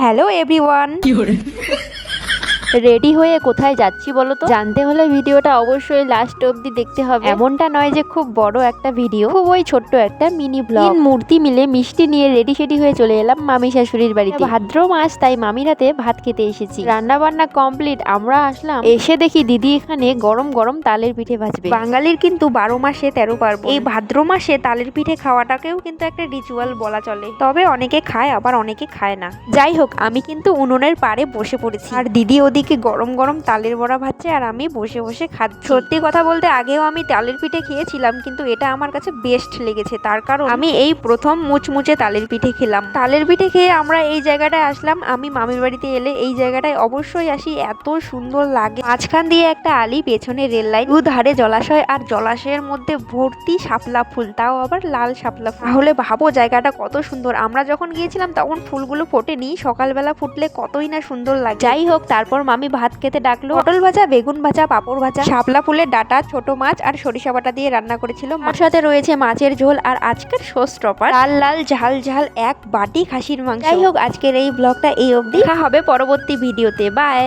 Hello everyone, ready হয়ে কোথায় যাচ্ছি বলো তো? জানতে হলে ভিডিওটা অবশ্যই লাস্ট অবধি দেখতে হবে। এমনটা নয় যে খুব বড় একটা ভিডিও, খুব ওই ছোট্ট একটা মিনি ব্লগ। তিন মূর্তি মিলে মিষ্টি নিয়ে রেডি সেডি হয়ে চলে এলাম মামি শাশুড়ির বাড়িতে। ভাদ্র মাস, তাই মামির হাতে ভাত খেতে এসেছি। রান্না বান্না কমপ্লিট, আমরা আসলাম। এসে দেখি দিদি এখানে গরম গরম তালের পিঠে ভাজবে। বাঙালির কিন্তু 12 মাসে 13 পার্বণ। এই ভাদ্র মাসে তালের পিঠে খাওয়াটাকেও কিন্তু একটা রিচুয়াল বলা চলে। তবে অনেকে খায়, আবার অনেকে খায় না। যাই হোক, আমি কিন্তু উনুনের পাড়ে বসে পড়েছি, আর দিদি ওদিকে গরম গরম তালের বড়া ভাজছে, আর আমি বসে বসে খাচ্ছি। সত্যি কথা বলতে আগেও আমি তালের পিঠে খেয়েছিলাম, কিন্তু এটা আমার কাছে বেস্ট লেগেছে। তার কারণ আমি এই প্রথম মুচমুচে তালের পিঠে খেলাম। তালের পিঠে খেয়ে আমরা এই জায়গাটায় আসলাম। আমি মামির বাড়িতে এলে এই জায়গাটায় অবশ্যই আসি, এত সুন্দর লাগে। মাঝখান দিয়ে একটা আলি, পেছনে রেল লাইন, দুধারে জলাশয়, আর জলাশয়ের মধ্যে ভর্তি শাপলা ফুল, তাও আবার লাল শাপলা ফুল। তাহলে ভাবো জায়গাটা কত সুন্দর। আমরা যখন গিয়েছিলাম তখন ফুলগুলো ফোটেনি, সকালবেলা ফুটলে কতই না সুন্দর লাগে। যাই হোক, তারপর মামি ভাত খেতে ডাকলো। পটল ভাজা, বেগুন ভাজা, পাঁপড় ভাজা, শাপলা ফুলের ডাটা, ছোট মাছ আর সরিষা বাটা দিয়ে রান্না করেছিল। মার সাথে রয়েছে মাছের ঝোল, আর আজকের শো স্টপার লাল লাল ঝাল ঝাল এক বাটি খাসির মাংস। যাই হোক, আজকের এই ব্লগটা এই অবধি। দেখা হবে পরবর্তী ভিডিওতে। বাই।